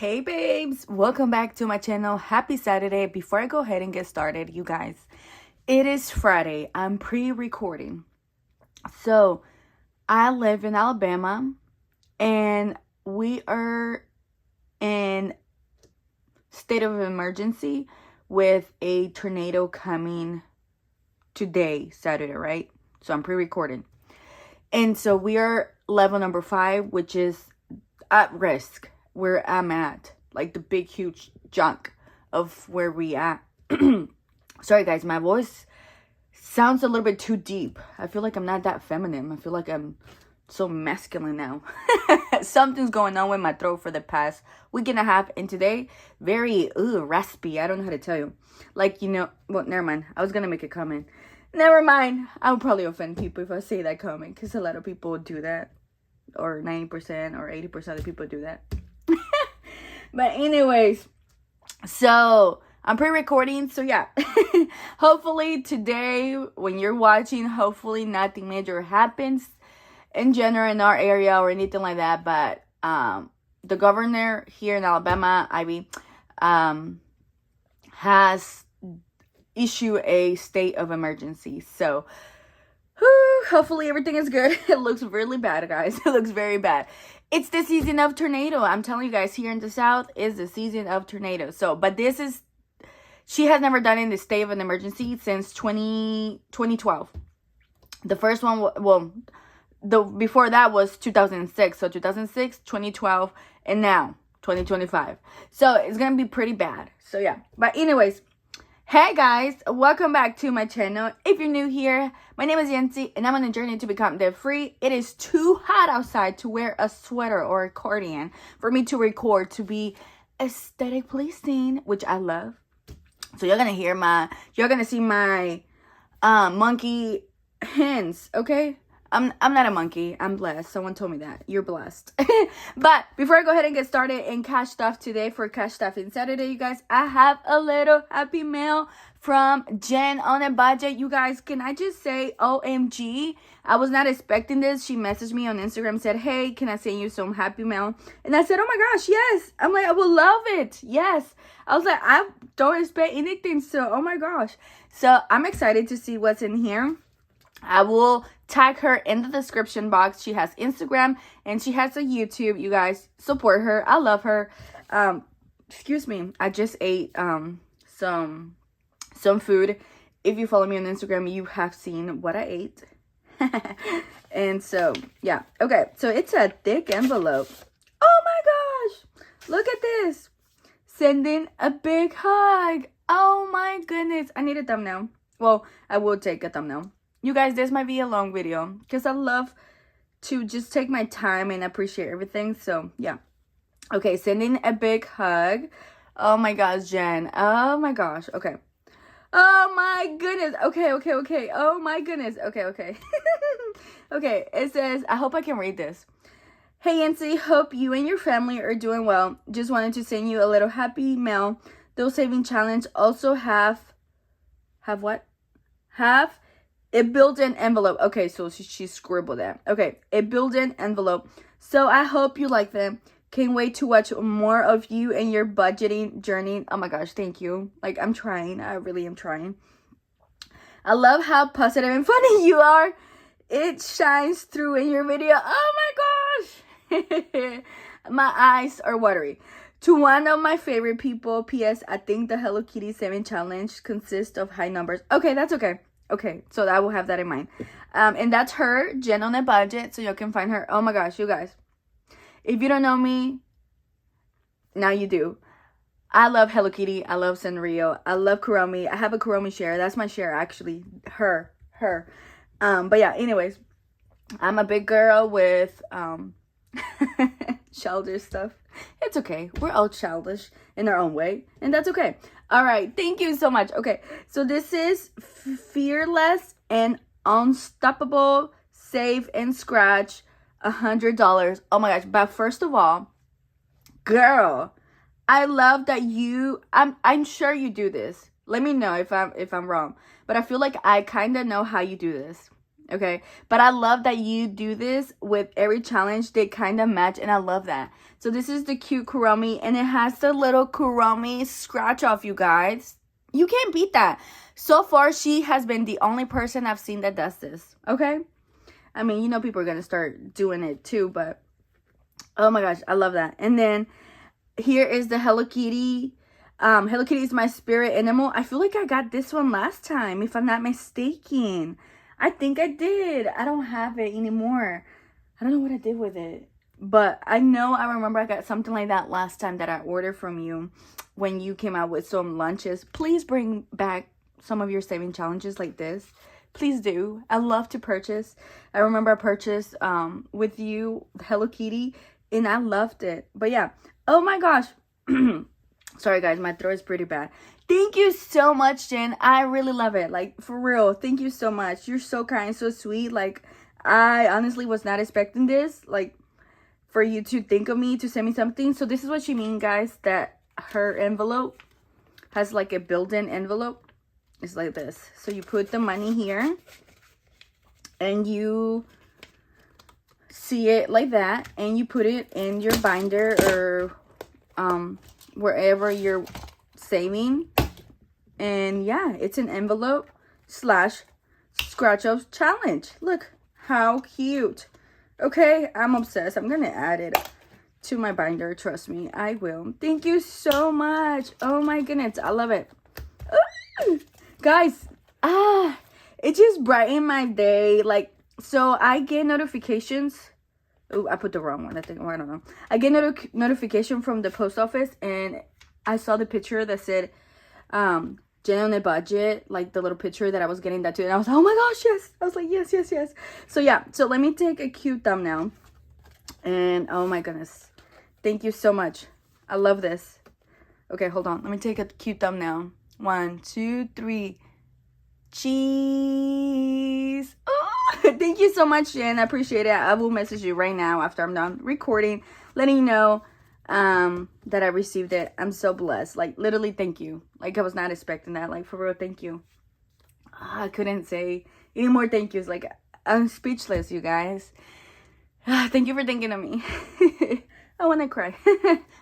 Hey babes, welcome back to my channel. Happy Saturday. Before I go ahead and get started, you guys, it is Friday. I'm pre-recording. So I live in Alabama and we are in state of emergency with a tornado coming today, Saturday, right? So I'm pre-recording. And so we are level number 5, which is at risk where I'm at, like the big huge chunk of where we at. Sorry guys, my voice sounds a little bit too deep. I feel like I'm not that feminine. I feel like I'm so masculine now. Something's going on with my throat for the past week and a half, and today very raspy. I don't know how to tell you. Like, well, never mind. I was gonna make a comment. Never mind. I would probably offend people if I say that comment, because a lot of people do that, or 90% or 80% of the people do that. But anyways, so I'm pre-recording, so yeah. Hopefully today when you're watching, hopefully nothing major happens in general in our area or anything like that. But the governor here in Alabama, Ivy, has issued a state of emergency. So hopefully everything is good. It looks really bad, guys. It looks very bad. It's the season of tornado. I'm telling you guys, here in the South is the season of tornado. So, but she has never done in the state of an emergency since 2012. The first one, before that was 2006. So 2006, 2012, and now 2025. So it's going to be pretty bad. So yeah. But anyways, hey guys, welcome back to my channel. If you're new here, my name is Yancy and I'm on a journey to become debt free. It is too hot outside to wear a sweater or a cardigan for me to record, to be aesthetic pleasing, which I love. So you're gonna see my monkey hands, okay? I'm not a monkey. I'm blessed. Someone told me that. You're blessed. But before I go ahead and get started in cash stuff today, for cash stuff in Saturday, you guys, I have a little happy mail from Jen on a budget. You guys, can I just say OMG? I was not expecting this. She messaged me on Instagram, said, hey, can I send you some happy mail? And I said, oh my gosh, yes. I'm like, I would love it. Yes. I was like, I don't expect anything. So, oh my gosh. So I'm excited to see what's in here. I will tag her in the description box. She has Instagram and she has a YouTube. You guys, support her. I love her. Excuse me. I just ate some food. If you follow me on Instagram, you have seen what I ate. And so, yeah. Okay, so it's a thick envelope. Oh my gosh. Look at this. Sending a big hug. Oh my goodness. I need a thumbnail. Well, I will take a thumbnail. You guys, this might be a long video because I love to just take my time and appreciate everything. So, yeah. Okay, sending a big hug. Oh my gosh, Jen. Oh my gosh. Okay. Oh my goodness. Okay. Oh my goodness. Okay. Okay, it says, I hope I can read this. Hey, Yancy, hope you and your family are doing well. Just wanted to send you a little happy mail. Those saving challenge also have what? Have a built-in envelope. Okay, so she scribbled that. Okay, a built-in envelope. So I hope you like them. Can't wait to watch more of you and your budgeting journey. Oh my gosh, thank you. Like, I'm trying. I really am trying. I love how positive and funny you are. It shines through in your video. Oh my gosh. My eyes are watery. To one of my favorite people, P.S. I think the Hello Kitty 7 challenge consists of high numbers. Okay, that's okay. Okay, so I will have that in mind. And that's her, Jen on a budget, so you can find her. Oh my gosh, you guys. If you don't know me, now you do. I love Hello Kitty. I love Sanrio. I love Kuromi. I have a Kuromi share. That's my share, actually. Her. But yeah, anyways. I'm a big girl with childish stuff. It's okay. We're all childish in our own way. And that's okay. All right. Thank you so much. Okay. So this is Fearless and Unstoppable Save and Scratch $100. Oh my gosh. But first of all, girl, I love that I'm sure you do this. Let me know if I'm wrong. But I feel like I kind of know how you do this. Okay, but I love that you do this with every challenge. They kind of match, and I love that. So this is the cute Kuromi, and it has the little Kuromi scratch off, you guys. You can't beat that. So far, she has been the only person I've seen that does this. Okay, I mean, you know, people are gonna start doing it too, but oh my gosh, I love that. And then here is the Hello Kitty. Hello Kitty is my spirit animal. I feel like I got this one last time, if I'm not mistaken. I think I did. I don't have it anymore. I don't know what I did with it. But I know I remember I got something like that last time that I ordered from you when you came out with some lunches. Please bring back some of your saving challenges like this. Please do. I love to purchase. I remember I purchased with you Hello Kitty, and I loved it. But yeah. Oh my gosh. Sorry guys, my throat is pretty bad. Thank you so much, Jen. I really love it. Like, for real. Thank you so much. You're so kind, so sweet. Like, I honestly was not expecting this. Like, for you to think of me to send me something. So this is what she means, guys, that her envelope has like a built-in envelope. It's like this. So you put the money here and you see it like that, and you put it in your binder or wherever you're saving. And yeah, it's an envelope / scratch off challenge. Look how cute. Okay, I'm obsessed. I'm gonna add it to my binder. Trust me, I will. Thank you so much. Oh my goodness, I love it. Ooh, guys, it just brightened my day. Like, so I get notifications. Oh, I put the wrong one. I think, I don't know. I get notification from the post office, and I saw the picture that said Jen on a budget, like the little picture that I was getting that too, and I was like, oh my gosh, yes. I was like, yes, yes, yes. So yeah, so let me take a cute thumbnail, and oh my goodness, thank you so much. I love this. Okay, hold on, let me take a cute thumbnail. 1, 2, 3. Cheese. Oh, thank you so much, Jen. I appreciate it. I will message you right now after I'm done recording, letting you know that I received it. I'm so blessed. Like, literally, thank you. Like, I was not expecting that. Like, for real, thank you. I couldn't say any more thank yous. Like, I'm speechless, you guys. Thank you for thinking of me. I want to cry.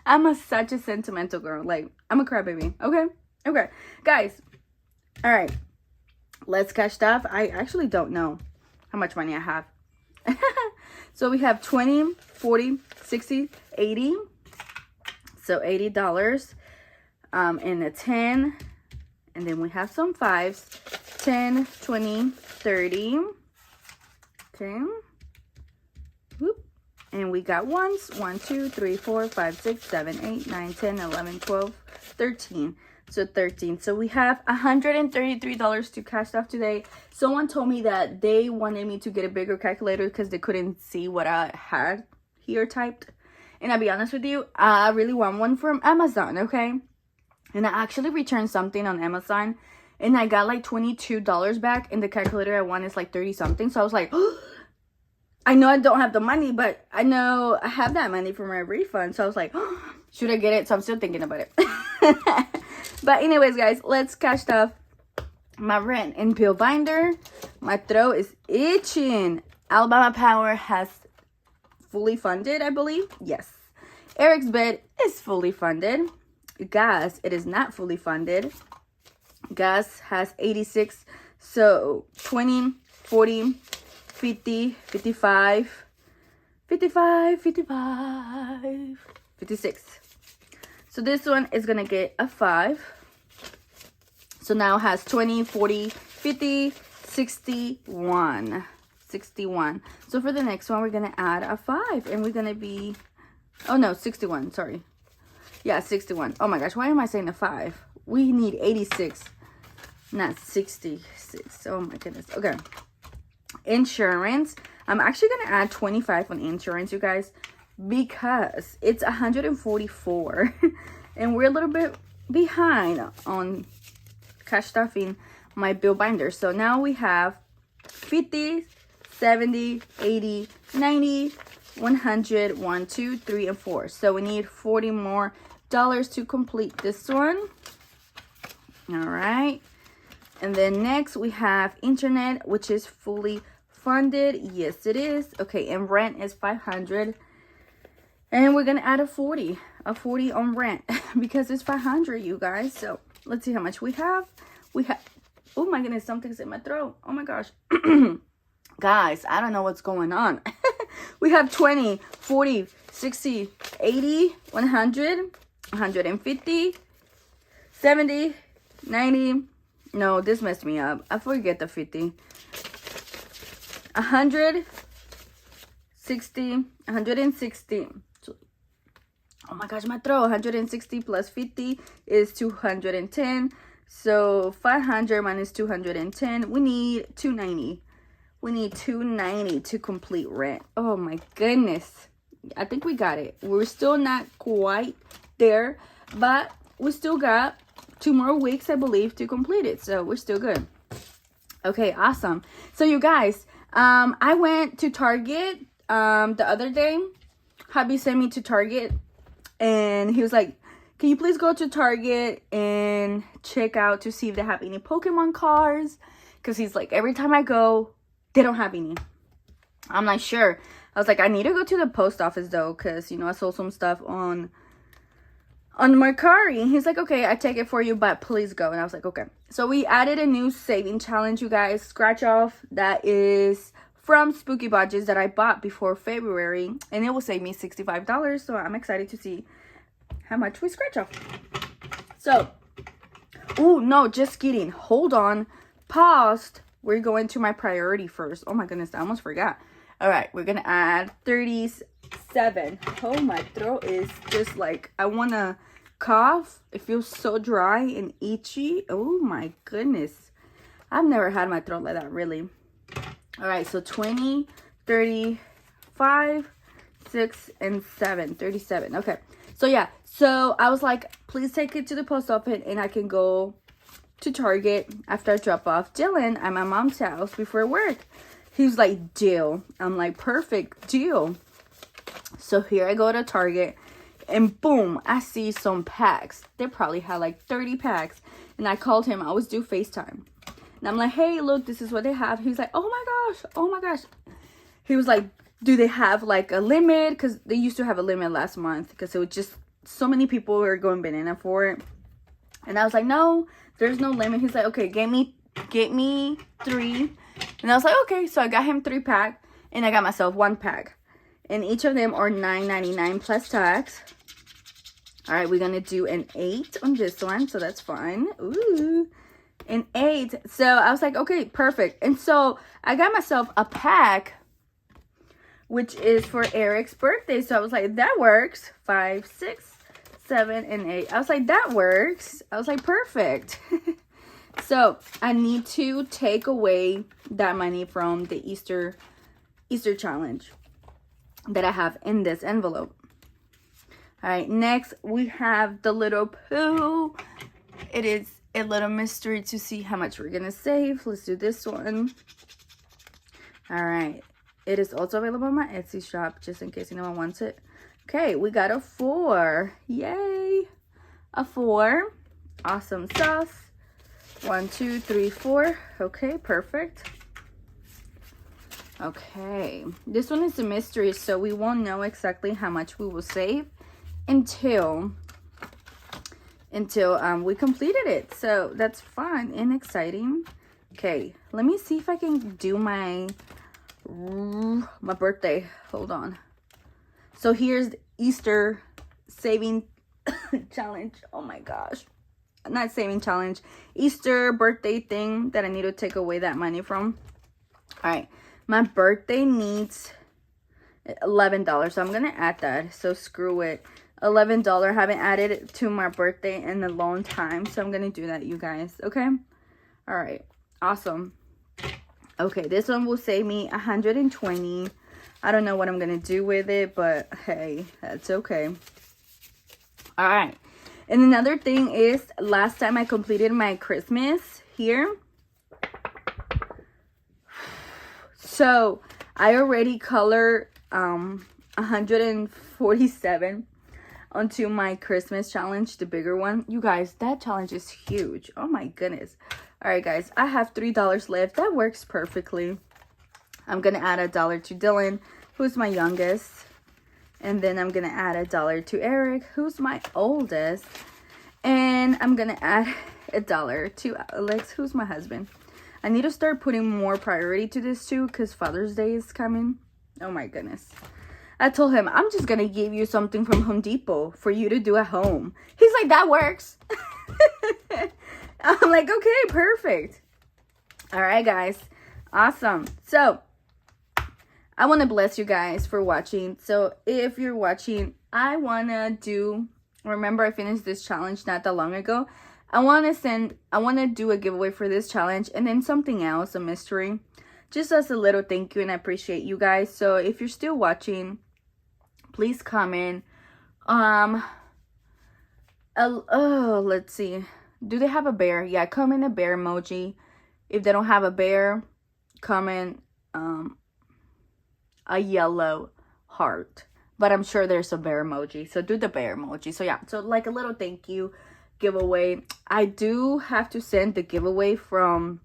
I'm such a sentimental girl. Like, I'm a crybaby. Okay, guys. All right, let's cash stuff. I actually don't know how much money I have. So we have 20, 40, 60, 80. So $80, and a 10, and then we have some 5s, 10, 20, 30, okay, whoop, and we got 1s, 1, 2, 3, 4, 5, 6, 7, 8, 9, 10, 11, 12, 13, so 13. So we have $133 to cash off today. Someone told me that they wanted me to get a bigger calculator because they couldn't see what I had here typed. And I'll be honest with you, I really want one from Amazon, okay? And I actually returned something on Amazon, and I got like $22 back, and the calculator I want is like 30 something. So I was like, oh, I know I don't have the money, but I know I have that money for my refund. So I was like, oh, should I get it? So I'm still thinking about it. But anyways, guys, let's cash stuff. My rent and bill binder. My throat is itching. Alabama Power has fully funded, I believe. Yes. Eric's bed is fully funded. Gas, it is not fully funded. Gas has 86. So 20, 40, 50, 55, 55, 55, 56. So this one is going to get a 5. So now it has 20, 40, 50, 61. 61. So for the next one, we're going to add a 5. And we're going to be... Oh, no, 61. Sorry. Yeah, 61. Oh, my gosh. Why am I saying a 5? We need 86. Not 66. Oh, my goodness. Okay. Insurance. I'm actually going to add 25 on insurance, you guys. Because it's 144. And we're a little bit behind on cash stuffing my bill binder. So now we have 50... 70, 80, 90, 100, 1, 2, 3, and 4. So we need $40 more to complete this one. All right. And then next we have internet, which is fully funded. Yes, it is. Okay, and rent is 500. And we're gonna add a 40 on rent because it's 500, you guys. So let's see how much we have. Oh my goodness, something's in my throat. Oh my gosh. Guys, I don't know what's going on. We have 20, 40, 60, 80, 100, 150, 70, 90. No, this messed me up. I forget the 50. 160, 160. Oh my gosh, my throat. 160 plus 50 is 210. So 500 minus 210. We need 290. We need 290 to complete rent. Oh my goodness. I think we got it. We're still not quite there, but we still got 2 more weeks, I believe, to complete it. So we're still good. Okay, awesome. So you guys, I went to Target the other day. Hubby sent me to Target, and he was like, can you please go to Target and check out to see if they have any Pokemon cards? Because he's like, every time I go, they don't have any. I'm like, sure. I was like, I need to go to the post office though, because, you know, I sold some stuff on Mercari. He's like, okay, I take it for you, but please go. And I was like, okay. So we added a new saving challenge, you guys. Scratch off. That is from Spooky Budgets that I bought before February, and it will save me $65. So I'm excited to see how much we scratch off. So, oh no, just kidding. Hold on. Paused. We're going to my priority first. Oh my goodness, I almost forgot. All right, we're gonna add 37. Oh, my throat is just like, I wanna cough. It feels so dry and itchy. Oh my goodness. I've never had my throat like that, really. All right, so 20, 35, 6, and 7. 37. Okay. So yeah, so I was like, please take it to the post office and I can go to Target after I drop off Dylan at my mom's house before work. He was like, deal. I'm like, perfect, deal. So here I go to Target, and boom, I see some packs. They probably had like 30 packs. And I called him. I was due FaceTime. And I'm like, hey, look, this is what they have. He was like, oh my gosh, oh my gosh. He was like, do they have like a limit? Because they used to have a limit last month, because it was just so many people were going banana for it. And I was like, no, there's no limit. He's like, okay, get me 3. And I was like, okay. So I got him 3 pack, and I got myself 1 pack. And each of them are $9.99 plus tax. All right, we're gonna do an 8 on this one, so that's fun. Ooh, an 8. So I was like, okay, perfect. And so I got myself a pack, which is for Eric's birthday. So I was like, that works. 5, 6, 7, and 8. I was like, that works. I was like, perfect. So I need to take away that money from the Easter challenge that I have in this envelope. All right, next we have the little poo. It is a little mystery to see how much we're gonna save. Let's do this one. All right, it is also available on my Etsy shop, just in case anyone wants it. Okay, we got a 4. Yay, a 4. Awesome sauce. 1, 2, 3, 4. Okay, perfect. Okay, this one is a mystery, so we won't know exactly how much we will save until we completed it. So that's fun and exciting. Okay, let me see if I can do my birthday. Hold on. So here's the Easter saving challenge. Oh my gosh. Not saving challenge. Easter birthday thing that I need to take away that money from. All right. My birthday needs $11. So I'm going to add that. So screw it. $11. I haven't added it to my birthday in a long time. So I'm going to do that, you guys. Okay? All right. Awesome. Okay. This one will save me $120. I don't know what I'm going to do with it, but hey, that's okay. All right. And another thing is, last time I completed my Christmas here. So I already colored 147 onto my Christmas challenge, the bigger one. You guys, that challenge is huge. Oh my goodness. All right, guys, I have $3 left. That works perfectly. I'm gonna add $1 to Dylan, who's my youngest. And then I'm gonna add $1 to Eric, who's my oldest. And I'm gonna add $1 to Alex, who's my husband. I need to start putting more priority to this too, because Father's Day is coming. Oh my goodness. I told him, I'm just gonna give you something from Home Depot for you to do at home. He's like, that works. I'm like, okay, perfect. All right, guys. Awesome. So, I want to bless you guys for watching. So, if you're watching, I want to do, remember I finished this challenge not that long ago. I want to do a giveaway for this challenge and then something else, a mystery. Just as a little thank you, and I appreciate you guys. So, if you're still watching, please comment. Let's see. Do they have a bear? Yeah, comment a bear emoji. If they don't have a bear, comment a yellow heart. But I'm sure there's a bear emoji. So do the bear emoji. So yeah, so like a little thank you giveaway. I do have to send the giveaway from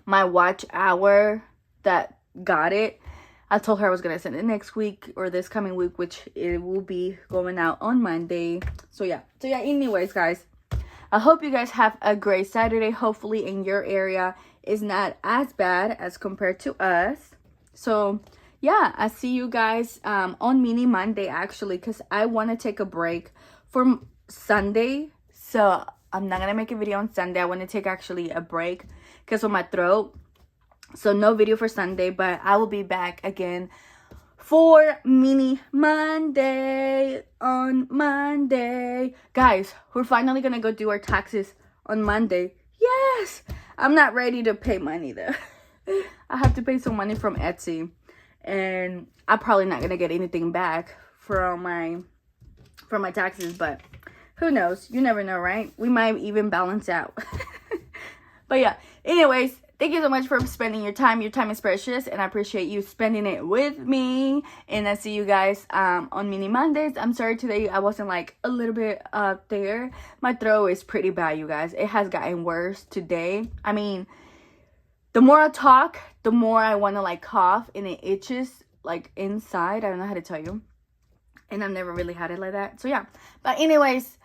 my watch hour that got it. I told her I was going to send it next week or this coming week, which it will be going out on Monday. So yeah, anyways, guys. I hope you guys have a great Saturday. Hopefully in your area is not as bad as compared to us. So yeah, I see you guys on Mini Monday actually, because I want to take a break from Sunday. So I'm not going to make a video on Sunday. I want to take actually a break because of my throat. So no video for Sunday, but I will be back again for Mini Monday on Monday. Guys, we're finally gonna go do our taxes on Monday. Yes! I'm not ready to pay money though. I have to pay some money from Etsy. And I'm probably not gonna get anything back from my taxes, but who knows? You never know, right? We might even balance out. But yeah, anyways, thank you so much for spending your time. Your time is precious, and I appreciate you spending it with me. And I see you guys on Mini Mondays. I'm sorry today I wasn't like a little bit up there. My throat is pretty bad, you guys. It has gotten worse today. I mean, the more I talk, the more I want to like cough, and it itches like inside. I don't know how to tell you. And I've never really had it like that. So yeah. But anyways,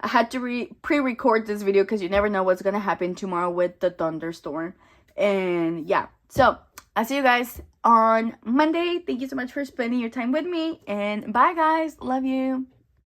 I had to pre-record this video because you never know what's going to happen tomorrow with the thunderstorm. And yeah, so I'll see you guys on Monday. Thank you so much for spending your time with me. And bye, guys. Love you.